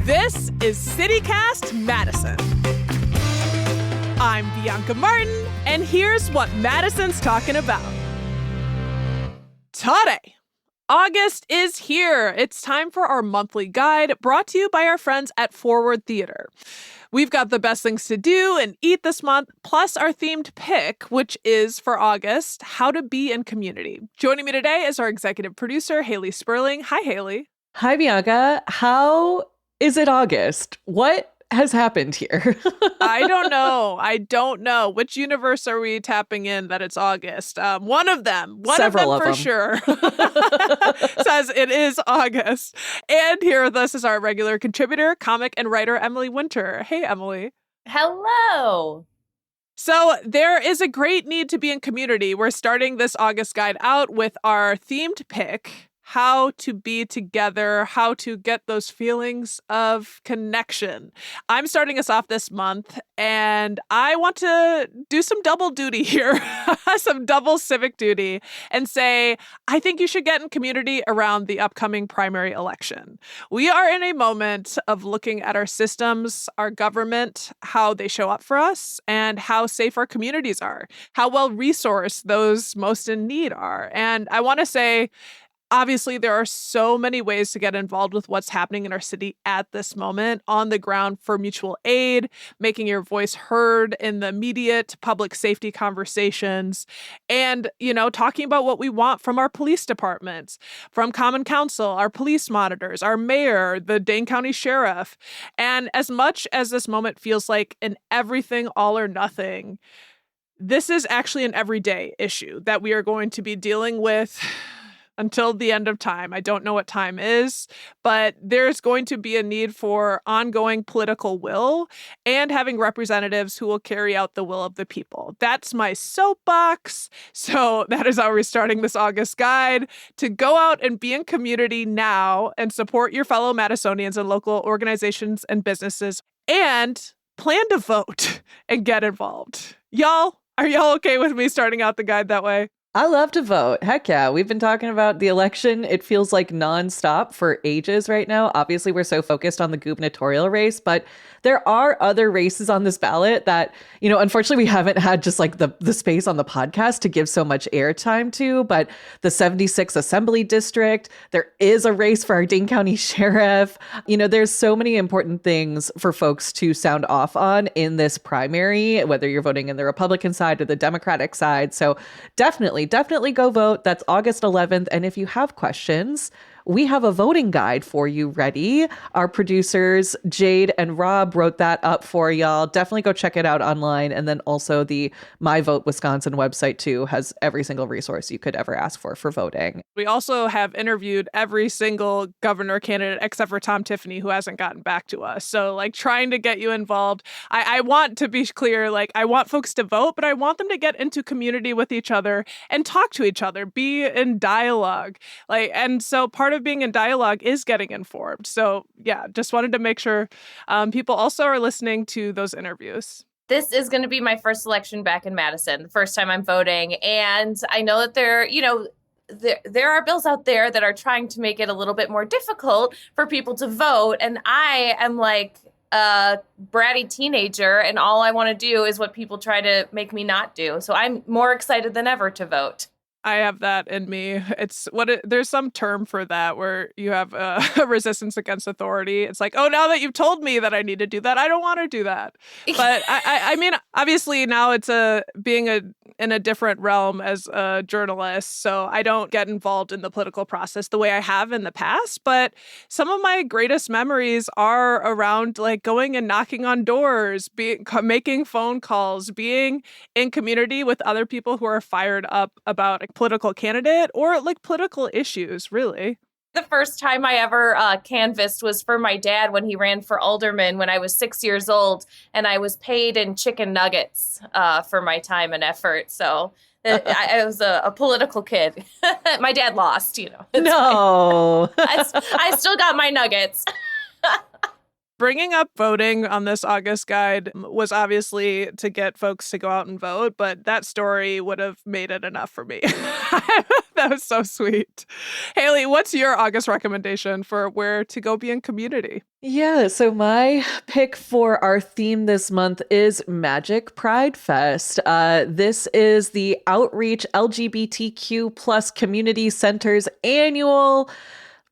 This is CityCast Madison. I'm Bianca Martin, and here's what Madison's talking about. Today, August is here. It's time for our monthly guide brought to you by our friends at Forward Theater. We've got the best things to do and eat this month, plus our themed pick, which is for August, how to be in community. Joining me today is our executive producer, Haley Sperling. Hi, Haley. Hi, Bianca. How is it August? What has happened here? I don't know. Which universe are we tapping in that it's August? One of them for sure, says it is August. And here with us is our regular contributor, comic and writer, Emily Winter. Hey, Emily. Hello. So there is a great need to be in community. We're starting this August guide out with our themed pick, how to be together, how to get those feelings of connection. I'm starting us off this month, and I want to do some double duty here, some double civic duty, and say, I think you should get in community around the upcoming primary election. We are in a moment of looking at our systems, our government, how they show up for us, and how safe our communities are, how well resourced those most in need are. And I want to say, obviously, there are so many ways to get involved with what's happening in our city at this moment, on the ground for mutual aid, making your voice heard in the immediate public safety conversations, and, talking about what we want from our police departments, from Common Council, our police monitors, our mayor, the Dane County Sheriff. And as much as this moment feels like an everything all or nothing, this is actually an everyday issue that we are going to be dealing with until the end of time. I don't know what time is, but there's going to be a need for ongoing political will and having representatives who will carry out the will of the people. That's my soapbox. So that is how we're starting this August guide, to go out and be in community now and support your fellow Madisonians and local organizations and businesses, and plan to vote and get involved. Y'all, are y'all okay with me starting out the guide that way? I love to vote. Heck yeah. We've been talking about the election. It feels like nonstop for ages right now. Obviously, we're so focused on the gubernatorial race, but there are other races on this ballot that, unfortunately, we haven't had just like the space on the podcast to give so much airtime to. But the 76th Assembly District, there is a race for our Dane County Sheriff. There's so many important things for folks to sound off on in this primary, whether you're voting in the Republican side or the Democratic side. So definitely go vote. That's August 11th. And if you have questions, we have a voting guide for you ready. Our producers, Jade and Rob, wrote that up for y'all. Definitely go check it out online. And then also the My Vote Wisconsin website, too, has every single resource you could ever ask for voting. We also have interviewed every single governor candidate except for Tom Tiffany, who hasn't gotten back to us. So, trying to get you involved. I want to be clear, I want folks to vote, but I want them to get into community with each other and talk to each other, be in dialogue. And so part of being in dialogue is getting informed. So yeah, just wanted to make sure people also are listening to those interviews. This is going to be my first election back in Madison, the first time I'm voting. And I know that there are bills out there that are trying to make it a little bit more difficult for people to vote. And I am like a bratty teenager, and all I want to do is what people try to make me not do. So I'm more excited than ever to vote. I have that in me. There's some term for that where you have a resistance against authority. It's like, oh, now that you've told me that I need to do that, I don't want to do that. But I mean, obviously now it's being in a different realm as a journalist. So I don't get involved in the political process the way I have in the past. But some of my greatest memories are around going and knocking on doors, making phone calls, being in community with other people who are fired up about a political candidate or political issues, really. The first time I ever canvassed was for my dad when he ran for alderman when I was 6 years old, and I was paid in chicken nuggets for my time and effort. So I was a political kid. My dad lost, No. I still got my nuggets. Bringing up voting on this August guide was obviously to get folks to go out and vote, but that story would have made it enough for me. That was so sweet. Haley, what's your August recommendation for where to go be in community? Yeah, so my pick for our theme this month is Magic Pride Fest. This is the Outreach LGBTQ plus Community Center's annual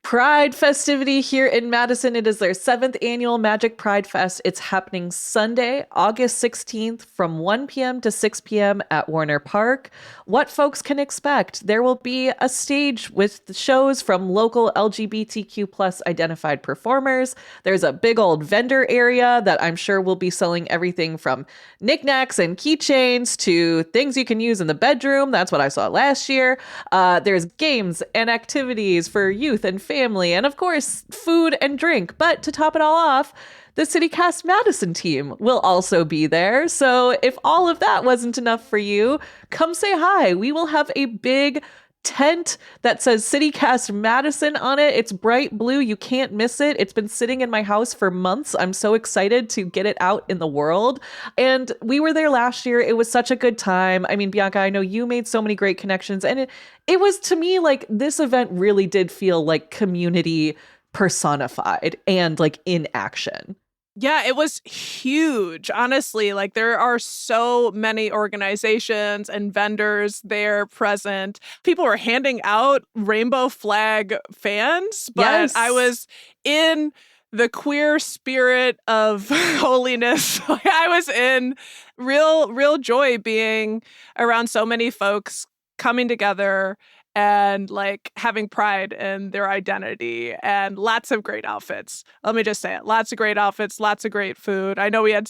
Pride festivity here in Madison. It is their 7th annual Magic Pride Fest. It's happening Sunday, August 16th from 1 p.m. to 6 p.m. at Warner Park. What folks can expect? There will be a stage with shows from local LGBTQ plus identified performers. There's a big old vendor area that I'm sure will be selling everything from knickknacks and keychains to things you can use in the bedroom. That's what I saw last year. There's games and activities for youth and family, and of course, food and drink. But to top it all off, the CityCast Madison team will also be there. So if all of that wasn't enough for you, come say hi. We will have a big tent that says CityCast Madison on it. It's bright blue. You can't miss it. It's been sitting in my house for months. I'm so excited to get it out in the world. And we were there last year. It was such a good time. I mean, Bianca, I know you made so many great connections. And it was, to me, like, this event really did feel like community personified and like in action. Yeah, it was huge. Honestly, like there are so many organizations and vendors there present. People were handing out rainbow flag fans, but Yes. I was in the queer spirit of holiness. I was in real joy being around so many folks coming together and like having pride in their identity and lots of great outfits. Let me just say it. Lots of great outfits, lots of great food. I know we had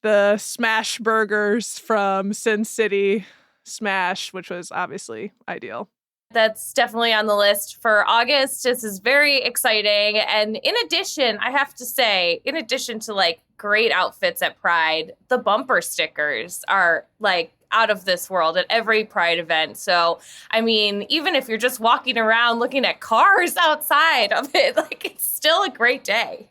the smash burgers from Sin City Smash, which was obviously ideal. That's definitely on the list for August. This is very exciting. And in addition, I have to say, in addition to like great outfits at Pride, the bumper stickers are like out of this world at every Pride event. So, I mean, even if you're just walking around looking at cars outside of it, like it's still a great day.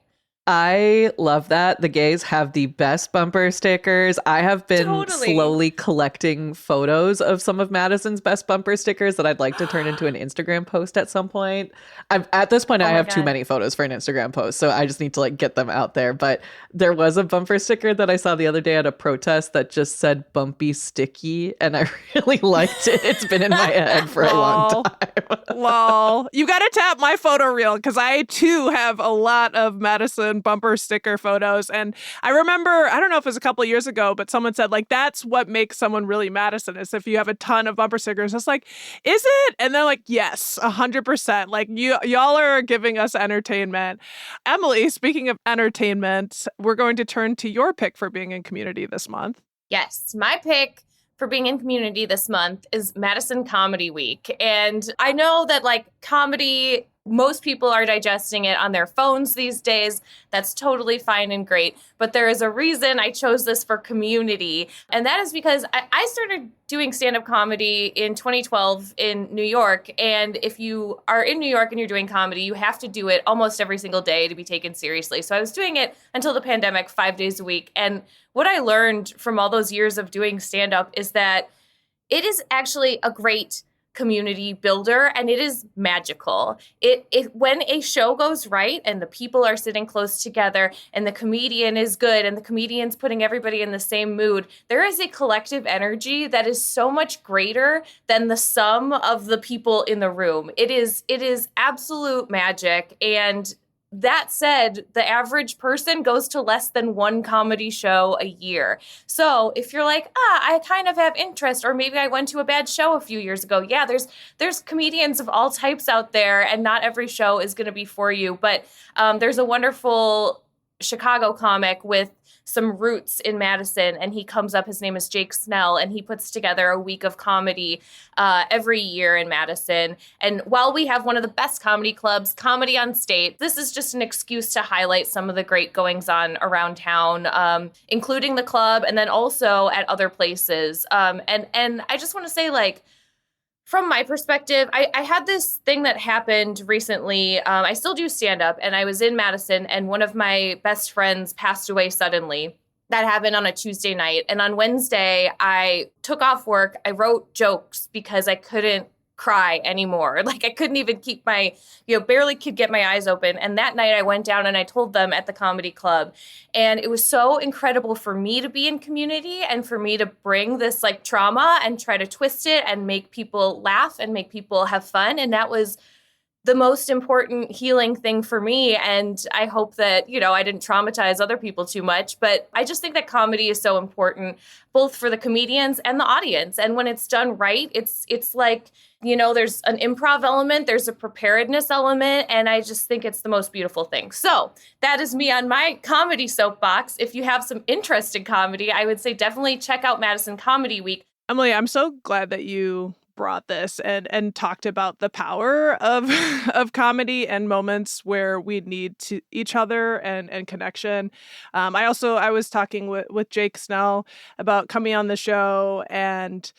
I love that. The gays have the best bumper stickers. I have been slowly collecting photos of some of Madison's best bumper stickers that I'd like to turn into an Instagram post at some point. At this point, I have too many photos for an Instagram post, so I just need to like get them out there. But there was a bumper sticker that I saw the other day at a protest that just said bumpy sticky, and I really liked it. It's been in my head for a long time. Lol. You got to tap my photo reel because I too have a lot of Madison bumper sticker photos. And I remember, I don't know if it was a couple of years ago, but someone said like, that's what makes someone really Madison is if you have a ton of bumper stickers. It's like, is it? And they're like, yes, 100%. Like y'all are giving us entertainment. Emily, speaking of entertainment, we're going to turn to your pick for being in community this month. Yes, my pick for being in community this month is Madison Comedy Week. And I know that like comedy, most people are digesting it on their phones these days. That's totally fine and great. But there is a reason I chose this for community. And that is because I started doing stand-up comedy in 2012 in New York. And if you are in New York and you're doing comedy, you have to do it almost every single day to be taken seriously. So I was doing it until the pandemic 5 days a week. And what I learned from all those years of doing stand-up is that it is actually a great community builder, and it is magical. It when a show goes right and the people are sitting close together and the comedian is good and the comedian's putting everybody in the same mood, there is a collective energy that is so much greater than the sum of the people in the room. It is absolute magic. And that said, the average person goes to less than one comedy show a year. So if you're like, I kind of have interest, or maybe I went to a bad show a few years ago. Yeah, there's comedians of all types out there, and not every show is going to be for you. But there's a wonderful Chicago comic with some roots in Madison, and he comes up, his name is Jake Snell, and he puts together a week of comedy every year in Madison. And while we have one of the best comedy clubs, Comedy on State, this is just an excuse to highlight some of the great goings-on around town, including the club, and then also at other places. And I just want to say, like, From my perspective, I had this thing that happened recently. I still do stand up, and I was in Madison, and one of my best friends passed away suddenly. That happened on a Tuesday night. And on Wednesday, I took off work. I wrote jokes because I couldn't cry anymore. Like I couldn't even keep my, barely could get my eyes open. And that night I went down and I told them at the comedy club. And it was so incredible for me to be in community and for me to bring this like trauma and try to twist it and make people laugh and make people have fun. And that was the most important healing thing for me. And I hope that, I didn't traumatize other people too much, but I just think that comedy is so important, both for the comedians and the audience. And when it's done right, it's like, there's an improv element, there's a preparedness element, and I just think it's the most beautiful thing. So that is me on my comedy soapbox. If you have some interest in comedy, I would say definitely check out Madison Comedy Week. Emily, I'm so glad that you brought this and talked about the power of of comedy and moments where we need to each other and connection. I was talking with Jake Snell about coming on the show, and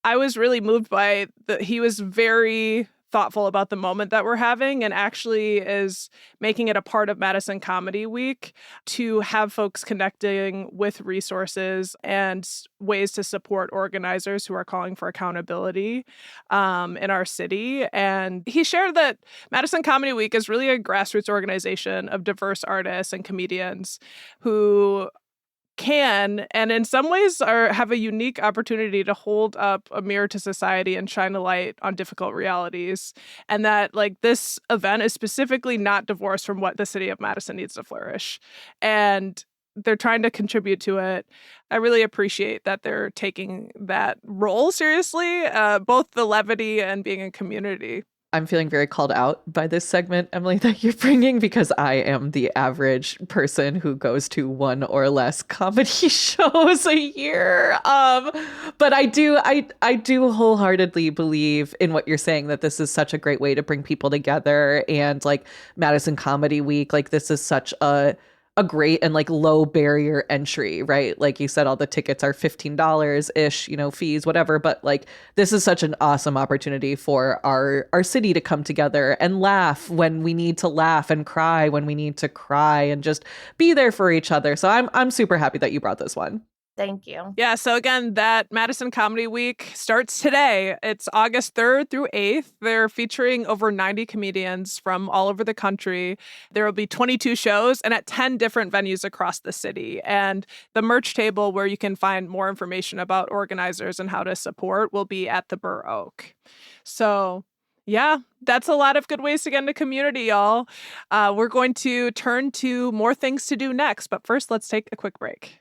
I was really moved by he was very thoughtful about the moment that we're having and actually is making it a part of Madison Comedy Week to have folks connecting with resources and ways to support organizers who are calling for accountability in our city. And he shared that Madison Comedy Week is really a grassroots organization of diverse artists and comedians who can, and in some ways have a unique opportunity to hold up a mirror to society and shine a light on difficult realities. And that like this event is specifically not divorced from what the city of Madison needs to flourish. And they're trying to contribute to it. I really appreciate that they're taking that role seriously, both the levity and being a community. I'm feeling very called out by this segment, Emily, that you're bringing, because I am the average person who goes to one or less comedy shows a year. But I do wholeheartedly believe in what you're saying, that this is such a great way to bring people together. And like Madison Comedy Week, like this is such a great and like low barrier entry, right? Like you said, all the tickets are $15-ish, fees, whatever. But like this is such an awesome opportunity for our city to come together and laugh when we need to laugh and cry when we need to cry and just be there for each other. So I'm super happy that you brought this one. Thank you. Yeah, so again, that Madison Comedy Week starts today. It's August 3rd through 8th. They're featuring over 90 comedians from all over the country. There will be 22 shows and at 10 different venues across the city. And the merch table where you can find more information about organizers and how to support will be at the Burr Oak. So yeah, that's a lot of good ways to get into community, y'all. We're going to turn to more things to do next. But first, let's take a quick break.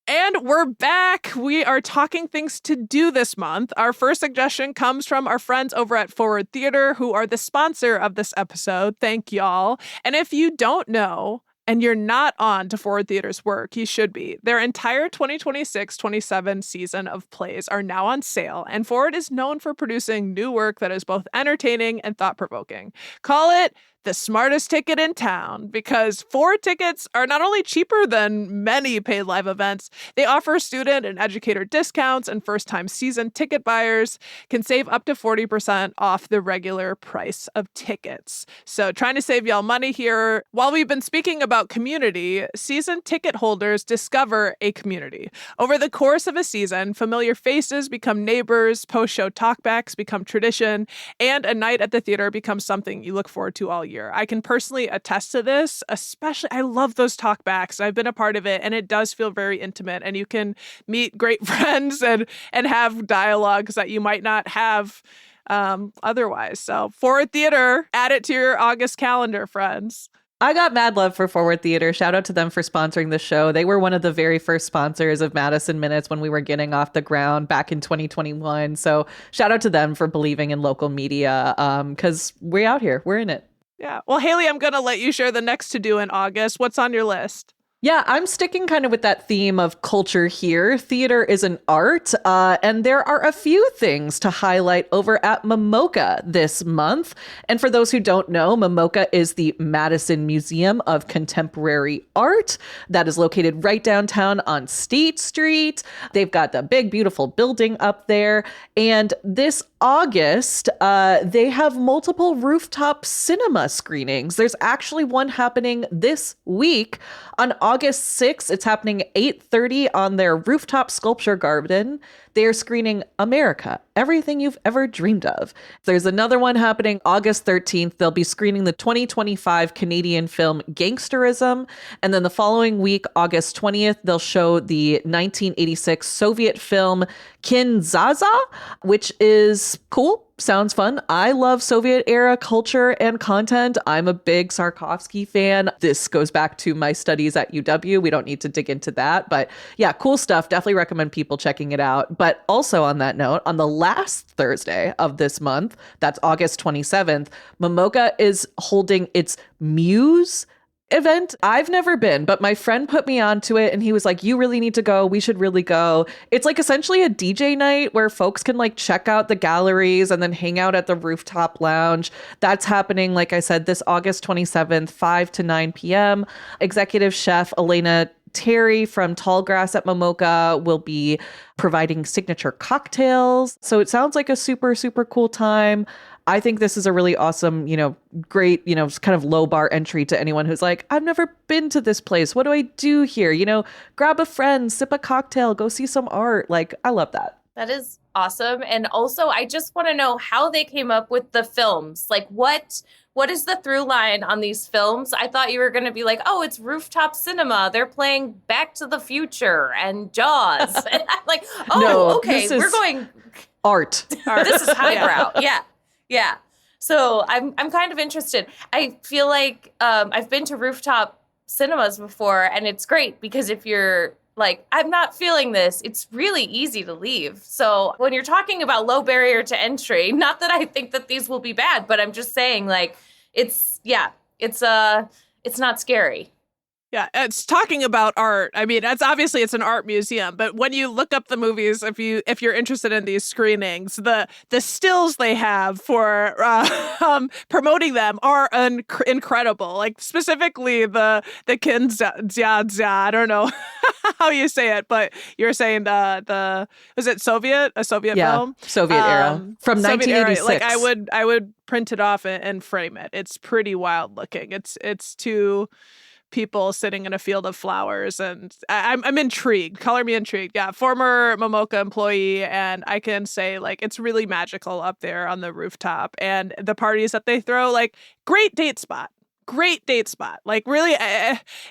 And we're back. We are talking things to do this month. Our first suggestion comes from our friends over at Forward Theater, who are the sponsor of this episode. Thank y'all. And if you don't know, and you're not on to Forward Theater's work, you should be. Their entire 2026-27 season of plays are now on sale, and Forward is known for producing new work that is both entertaining and thought-provoking. Call it the smartest ticket in town, because Forward tickets are not only cheaper than many paid live events, they offer student and educator discounts, and first-time season ticket buyers can save up to 40% off the regular price of tickets. So trying to save y'all money here. While we've been speaking about community, season ticket holders discover a community. Over the course of a season, familiar faces become neighbors, post-show talkbacks become tradition, and a night at the theater becomes something you look forward to all year. I can personally attest to this, especially I love those talkbacks. I've been a part of it, and it does feel very intimate, and you can meet great friends and have dialogues that you might not have otherwise. So Forward Theater, add it to your August calendar, friends. I got mad love for Forward Theater. Shout out to them for sponsoring the show. They were one of the very first sponsors of Madison Minutes when we were getting off the ground back in 2021. So shout out to them for believing in local media, because we're out here. We're in it. Yeah. Well, Haley, I'm going to let you share the next to do in August. What's on your list? Yeah, I'm sticking kind of with that theme of culture here. Theater is an art, and there are a few things to highlight over at MMOCA this month. And for those who don't know, MMOCA is the Madison Museum of Contemporary Art that is located right downtown on State Street. They've got the big, beautiful building up there. And this August, they have multiple rooftop cinema screenings. There's actually one happening this week on August 6th. It's happening at 8:30 on their rooftop sculpture garden. They are screening America, everything you've ever dreamed of. There's another one happening August 13th. They'll be screening the 2025 Canadian film Gangsterism. And then the following week, August 20th, they'll show the 1986 Soviet film Kinzaza, which is cool. Sounds fun. I love Soviet era culture and content. I'm a big Sarkovsky fan. This goes back to my studies at UW. We don't need to dig into that. But yeah, cool stuff. Definitely recommend people checking it out. But also on that note, on the last Thursday of this month, that's August 27th, MMOCA is holding its Muse event. I've never been, but my friend put me onto it and he was like, you really need to go. We should really go. It's like essentially a DJ night where folks can like check out the galleries and then hang out at the rooftop lounge. That's happening, like I said, this August 27th, 5 to 9 p.m. Executive chef Elena Terry from Tallgrass at MMOCA will be providing signature cocktails. So it sounds like a super, super cool time. I think this is a really awesome, great, kind of low bar entry to anyone who's like, I've never been to this place. What do I do here? Grab a friend, sip a cocktail, go see some art. Like, I love that. That is awesome. And also, I just want to know how they came up with the films. Like, what is the through line on these films? I thought you were going to be like, oh, it's rooftop cinema. They're playing Back to the Future and Jaws. And I'm like, oh, no, okay, we're going art. This is highbrow. Yeah. So I'm kind of interested. I feel like I've been to rooftop cinemas before, and it's great because if you're like, I'm not feeling this, it's really easy to leave. So when you're talking about low barrier to entry, not that I think that these will be bad, but I'm just saying like, it's not scary. Yeah, it's talking about art. I mean, it's an art museum, but when you look up the movies, if you're interested in these screenings, the stills they have for promoting them are incredible. Like specifically the Kinzaza. I don't know how you say it, but you're saying was it a Soviet film? Soviet era from Soviet 1986. Era. Like I would print it off and frame it. It's pretty wild looking. It's two people sitting in a field of flowers, and I'm intrigued. Color me intrigued. Yeah, former MMOCA employee, and I can say like it's really magical up there on the rooftop, and the parties that they throw, like great date spot. Like really,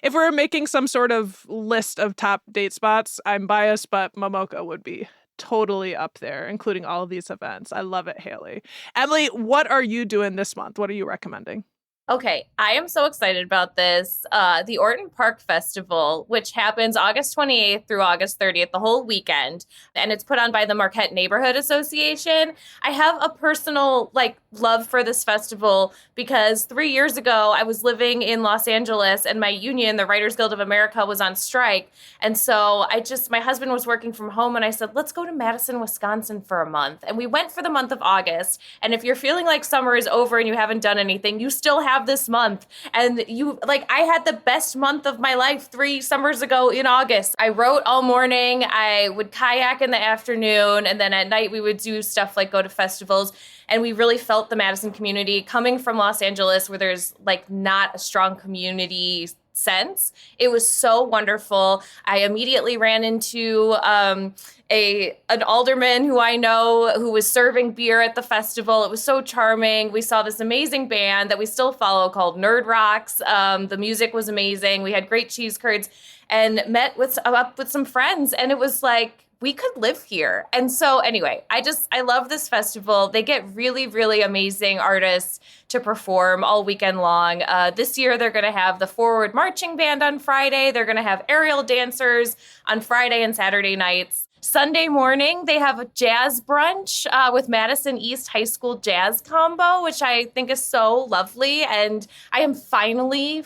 if we're making some sort of list of top date spots, I'm biased, but MMOCA would be totally up there, including all of these events. I love it, Haley. Emily, what are you doing this month? What are you recommending? Okay, I am so excited about this. The Orton Park Festival, which happens August 28th through August 30th, the whole weekend, and it's put on by the Marquette Neighborhood Association. I have a personal love for this festival because 3 years ago I was living in Los Angeles and my union, the Writers Guild of America, was on strike. And so my husband was working from home and I said, let's go to Madison, Wisconsin for a month. And we went for the month of August. And if you're feeling like summer is over and you haven't done anything, you still have this month. And I had the best month of my life 3 summers ago in August. I wrote all morning. I would kayak in the afternoon. And then at night we would do stuff like go to festivals. And we really felt the Madison community coming from Los Angeles where there's not a strong community sense. It was so wonderful. I immediately ran into an alderman who I know who was serving beer at the festival. It was so charming. We saw this amazing band that we still follow called Nerd Rocks. The music was amazing. We had great cheese curds and met up with some friends. And it was like, we could live here. And so anyway, I love this festival. They get really, really amazing artists to perform all weekend long. This year, they're going to have the Forward Marching Band on Friday. They're going to have aerial dancers on Friday and Saturday nights. Sunday morning, they have a jazz brunch with Madison East High School Jazz Combo, which I think is so lovely. And I am finally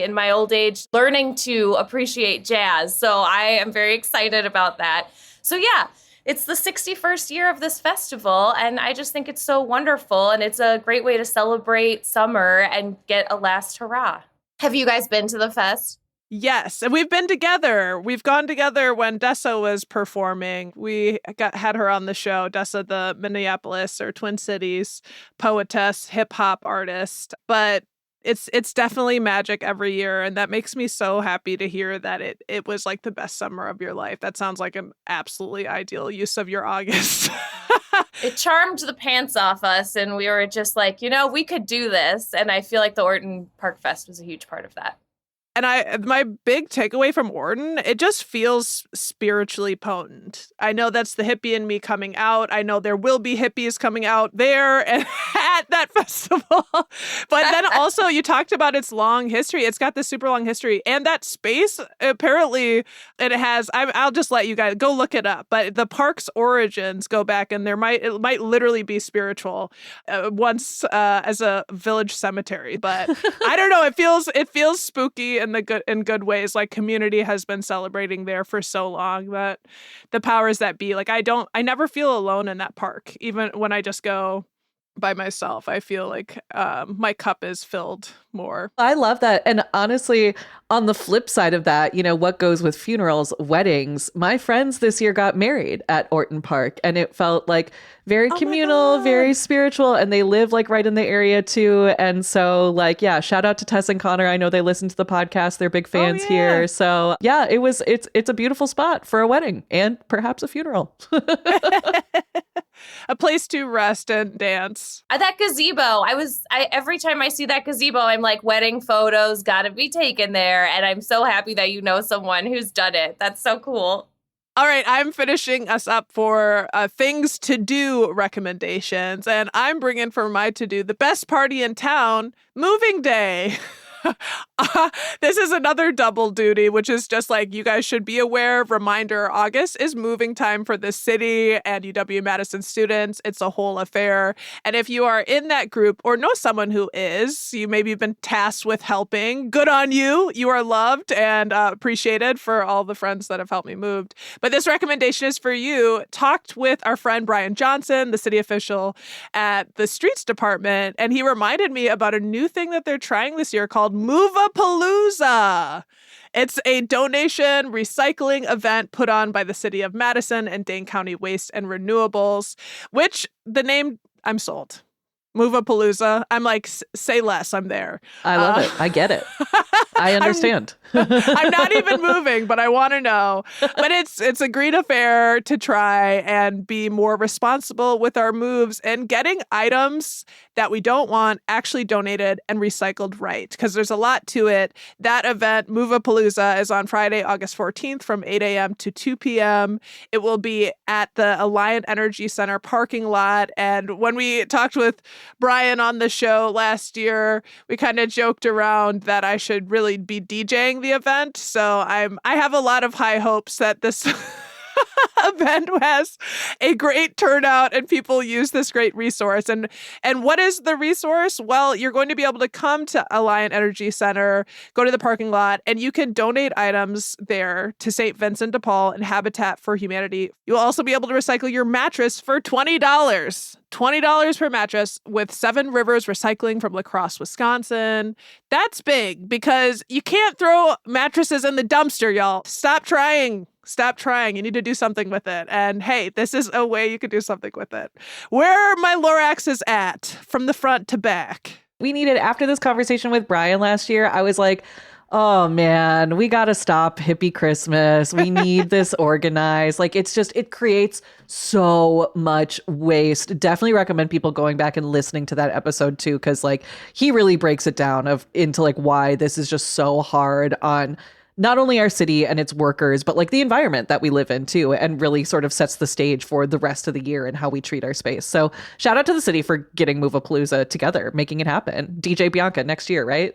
in my old age learning to appreciate jazz. So I am very excited about that. So yeah, it's the 61st year of this festival, and I just think it's so wonderful. And it's a great way to celebrate summer and get a last hurrah. Have you guys been to the fest? Yes, and we've been together. We've gone together when Dessa was performing. We had her on the show, Dessa, the Minneapolis or Twin Cities poetess, hip hop artist. But it's definitely magic every year, and that makes me so happy to hear that it was like the best summer of your life. That sounds like an absolutely ideal use of your August. It charmed the pants off us, and we were just like, we could do this. And I feel like the Orton Park Fest was a huge part of that. And my big takeaway from Orton, it just feels spiritually potent. I know that's the hippie in me coming out. I know there will be hippies coming out there and at that festival. But then also you talked about its long history. It's got this super long history. And that space, apparently, it has, I'll just let you guys go look it up. But the park's origins go back, and it might literally be spiritual once as a village cemetery. But I don't know. It feels spooky in good ways. Like, community has been celebrating there for so long that the powers that be, like, I never feel alone in that park. Even when I just go by myself, I feel like my cup is filled more. I love that. And honestly, on the flip side of that, what goes with funerals, weddings, my friends this year got married at Orton Park, and it felt like very communal, very spiritual, and they live like right in the area too. And so like, yeah, shout out to Tess and Connor. I know they listen to the podcast. They're big fans here. So yeah, it's a beautiful spot for a wedding and perhaps a funeral. A place to rest and dance. That gazebo, every time I see that gazebo, I'm like, wedding photos gotta be taken there. And I'm so happy that you know someone who's done it. That's so cool. All right, I'm finishing us up for things to do recommendations. And I'm bringing for my to do the best party in town, moving day. This is another double duty, which is just like, you guys should be aware. Reminder, August is moving time for the city and UW-Madison students. It's a whole affair. And if you are in that group or know someone who is, you maybe have been tasked with helping. Good on you. You are loved and appreciated for all the friends that have helped me move. But this recommendation is for you. Talked with our friend Brian Johnson, the city official at the streets department, and he reminded me about a new thing that they're trying this year called Move-a-Palooza. It's a donation recycling event put on by the city of Madison and Dane County Waste and Renewables, which the name, I'm sold. Move-a-Palooza. I'm like, say less, I'm there. I love it. I get it. I understand. I'm not even moving, but I want to know. But it's a great affair to try and be more responsible with our moves and getting items that we don't want actually donated and recycled right, because there's a lot to it. That event, Move-a-Palooza, is on Friday, August 14th from 8 a.m. to 2 p.m. It will be at the Alliant Energy Center parking lot. And when we talked with Brian on the show last year, we kind of joked around that I should really be DJing the event. So I have a lot of high hopes that this event has a great turnout and people use this great resource. And what is the resource? Well, you're going to be able to come to Alliant Energy Center, go to the parking lot, and you can donate items there to St. Vincent de Paul and Habitat for Humanity. You'll also be able to recycle your mattress for $20. $20 per mattress with Seven Rivers Recycling from La Crosse, Wisconsin. That's big because you can't throw mattresses in the dumpster, y'all. Stop trying. Stop trying. You need to do something with it. And hey, this is a way you could do something with it. Where are my Loraxes at from the front to back? We needed, after this conversation with Brian last year, I was like, oh man, we got to stop hippie Christmas. We need this organized. Like, it creates so much waste. Definitely recommend people going back and listening to that episode too, because like he really breaks it down into like why this is just so hard on not only our city and its workers, but like the environment that we live in too, and really sort of sets the stage for the rest of the year and how we treat our space. So shout out to the city for getting Move-a-Palooza together, making it happen. DJ Bianca next year, right?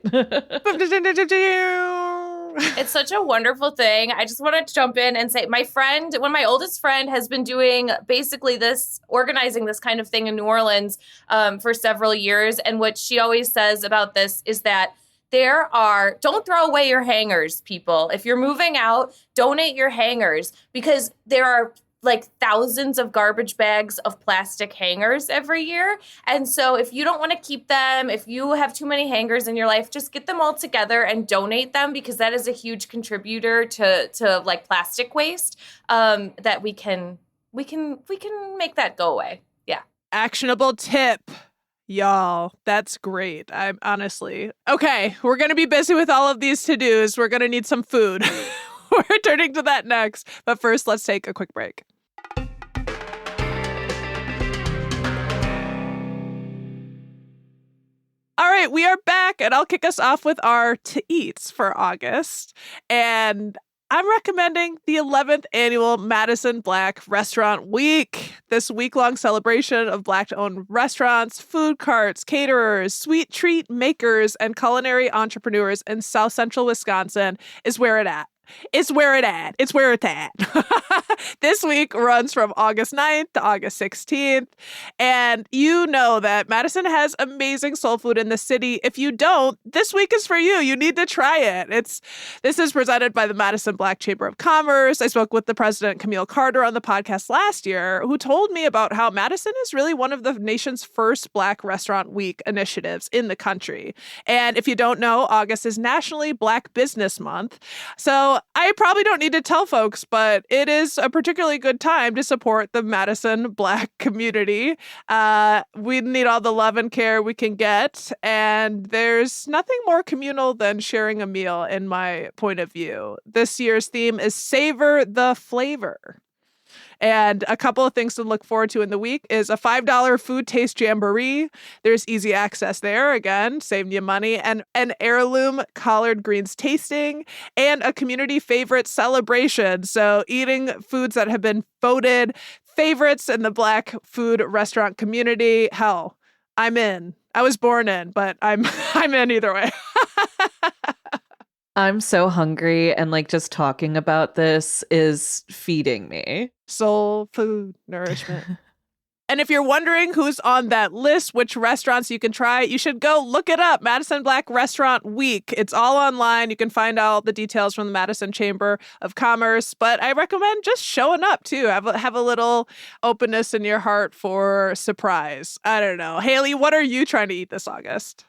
It's such a wonderful thing. I just wanted to jump in and say my oldest friend has been doing basically organizing this kind of thing in New Orleans for several years. And what she always says about this is that don't throw away your hangers, people. If you're moving out, donate your hangers, because there are like thousands of garbage bags of plastic hangers every year. And so if you don't want to keep them, if you have too many hangers in your life, just get them all together and donate them, because that is a huge contributor to like plastic waste, that we can make that go away. Yeah. Actionable tip. Y'all, that's great. I'm honestly. Okay, we're going to be busy with all of these to-dos. We're going to need some food. We're turning to that next. But first, let's take a quick break. All right, we are back, and I'll kick us off with our to-eats for August. And I'm recommending the 11th annual Madison Black Restaurant Week. This week-long celebration of Black-owned restaurants, food carts, caterers, sweet treat makers, and culinary entrepreneurs in South Central Wisconsin is where it's at. It's where it's at. This week runs from August 9th to August 16th. And you know that Madison has amazing soul food in the city. If you don't, this week is for you. You need to try it. This is presented by the Madison Black Chamber of Commerce. I spoke with the president, Camille Carter, on the podcast last year, who told me about how Madison is really one of the nation's first Black Restaurant Week initiatives in the country. And if you don't know, August is Nationally Black Business Month. So I probably don't need to tell folks, but it is a particularly good time to support the Madison Black community. We need all the love and care we can get, and there's nothing more communal than sharing a meal, in my point of view. This year's theme is Savor the Flavor. And a couple of things to look forward to in the week is a $5 food taste jamboree. There's easy access there, again, saving you money, and an heirloom collard greens tasting, and a community favorite celebration. So eating foods that have been voted favorites in the Black food restaurant community. Hell, I'm in. I was born in, but I'm in either way. I'm so hungry, and like just talking about this is feeding me. Soul food nourishment. And if you're wondering who's on that list, which restaurants you can try, you should go look it up. Madison Black Restaurant Week. It's all online. You can find out the details from the Madison Chamber of Commerce. But I recommend just showing up, too. Have a little openness in your heart for surprise. I don't know. Haley, what are you trying to eat this August?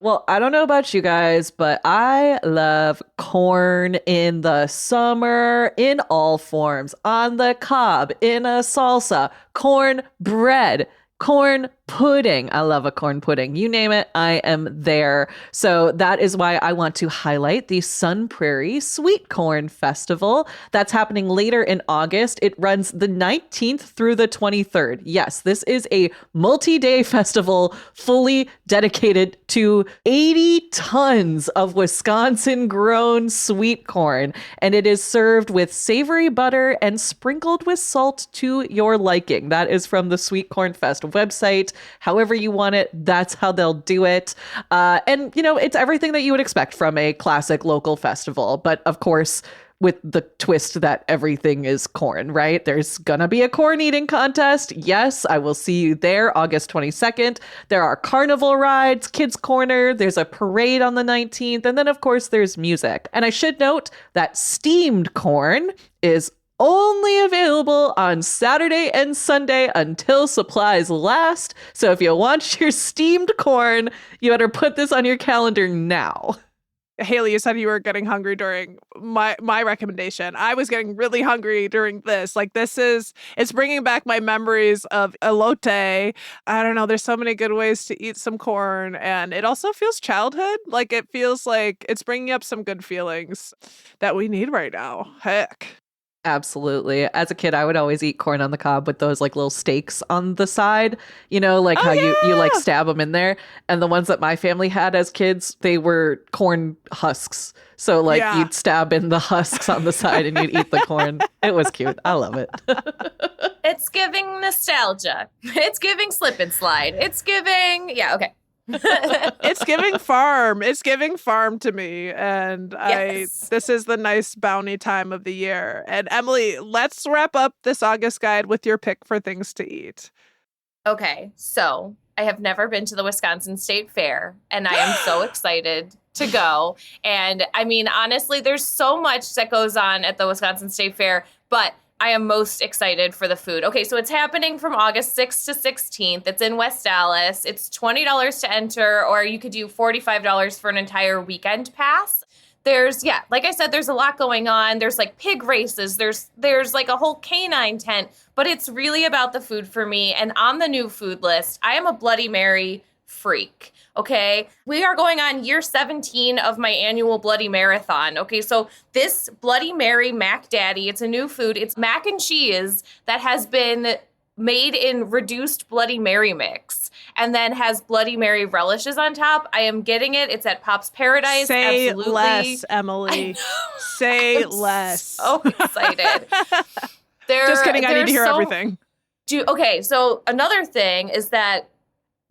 Well, I don't know about you guys, but I love corn in the summer in all forms, on the cob, in a salsa, corn bread, corn pudding. I love a corn pudding. You name it, I am there. So that is why I want to highlight the Sun Prairie Sweet Corn Festival. That's happening later in August. It runs the 19th through the 23rd. Yes, this is a multi-day festival fully dedicated to 80 tons of Wisconsin-grown sweet corn. And it is served with savory butter and sprinkled with salt to your liking. That is from the Sweet Corn Fest website. However you want it, that's how they'll do it. And, you know, it's everything that you would expect from a classic local festival. But of course, with the twist that everything is corn, right? There's gonna be a corn eating contest. Yes, I will see you there August 22nd. There are carnival rides, kids corner, there's a parade on the 19th, and then of course there's music. And I should note that steamed corn is only available on Saturday and Sunday until supplies last. So if you want your steamed corn, you better put this on your calendar now. Haley, you said you were getting hungry during my recommendation. I was getting really hungry during this. Like, it's bringing back my memories of elote. I don't know. There's so many good ways to eat some corn. And it also feels childhood. Like, it feels like it's bringing up some good feelings that we need right now. Heck. Absolutely. As a kid, I would always eat corn on the cob with those like little steaks on the side, you know, like how you like stab them in there. And the ones that my family had as kids, they were corn husks. So like you'd stab in the husks on the side and you'd eat the corn. It was cute. I love it. It's giving nostalgia. It's giving slip and slide. It's giving, yeah, okay. It's giving farm. It's giving farm to me. And Yes. this is the nice bounty time of the year. And Emily, let's wrap up this August guide with your pick for things to eat. Okay, so I have never been to the Wisconsin State Fair, and I am so excited to go. And I mean, honestly, there's so much that goes on at the Wisconsin State Fair, but I am most excited for the food. Okay, so it's happening from August 6th to 16th. It's in West Dallas. It's $20 to enter, or you could do $45 for an entire weekend pass. There's, like I said, there's a lot going on. There's like pig races. There's like a whole canine tent, but it's really about the food for me. And on the new food list, I am a Bloody Mary freak. Okay, we are going on year 17 of my annual Bloody Marathon. Okay, so this Bloody Mary Mac Daddy, it's a new food. It's mac and cheese that has been made in reduced Bloody Mary mix and then has Bloody Mary relishes on top. I am getting it. It's at Pop's Paradise. Say Absolutely. less, Emily. Say less. So excited. Just kidding. I need to hear everything. Okay, so another thing is that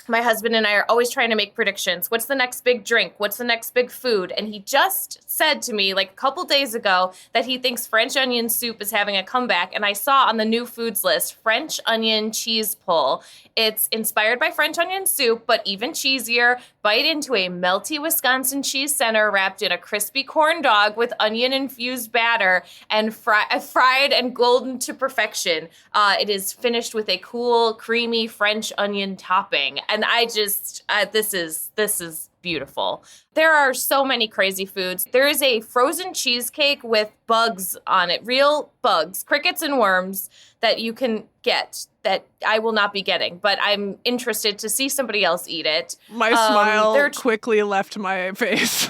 my husband and I are always trying to make predictions. What's the next big drink? What's the next big food? And he just said to me like a couple days ago that he thinks French onion soup is having a comeback. And I saw on the new foods list, French onion cheese pull. It's inspired by French onion soup, but even cheesier. Bite into a melty Wisconsin cheese center wrapped in a crispy corn dog with onion-infused batter and fried and golden to perfection. It is finished with a cool, creamy French onion topping. And I just, this is beautiful. There are so many crazy foods. There is a frozen cheesecake with bugs on it, real bugs, crickets and worms that you can get that I will not be getting, but I'm interested to see somebody else eat it. My smile quickly left my face.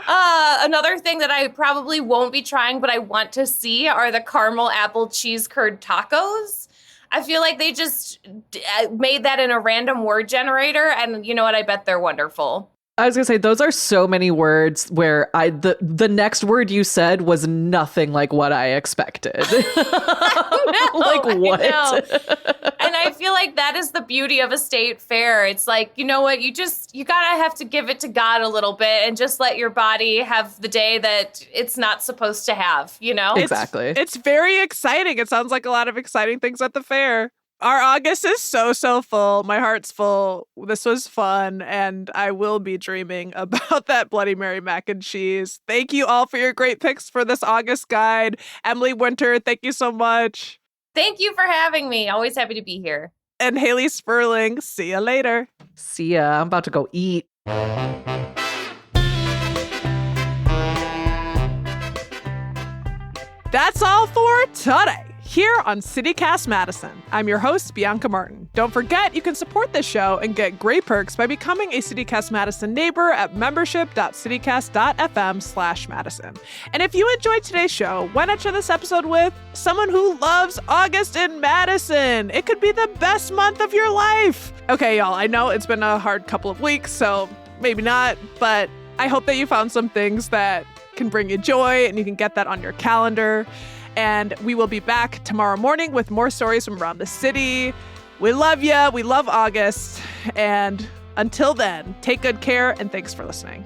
Another thing that I probably won't be trying, but I want to see are the caramel apple cheese curd tacos. I feel like they just made that in a random word generator, and you know what? I bet they're wonderful. I was gonna say those are so many words where the next word you said was nothing like what I expected. Like what? And I feel like that is the beauty of a state fair. It's like, you know what, you gotta have to give it to God a little bit and just let your body have the day that it's not supposed to have, you know? Exactly. It's very exciting. It sounds like a lot of exciting things at the fair. Our August is so full. My heart's full. This was fun, and I will be dreaming about that Bloody Mary mac and cheese. Thank you all for your great picks for this August guide. Emily Winter, thank you so much. Thank you for having me. Always happy to be here. And Haley Sperling, see you later. See ya. I'm about to go eat. That's all for today here on CityCast Madison. I'm your host, Bianca Martin. Don't forget, you can support this show and get great perks by becoming a CityCast Madison neighbor at membership.citycast.fm/Madison. And if you enjoyed today's show, why not share this episode with someone who loves August in Madison? It could be the best month of your life. Okay, y'all, I know it's been a hard couple of weeks, so maybe not, but I hope that you found some things that can bring you joy and you can get that on your calendar. And we will be back tomorrow morning with more stories from around the city. We love you. We love August. And until then, take good care and thanks for listening.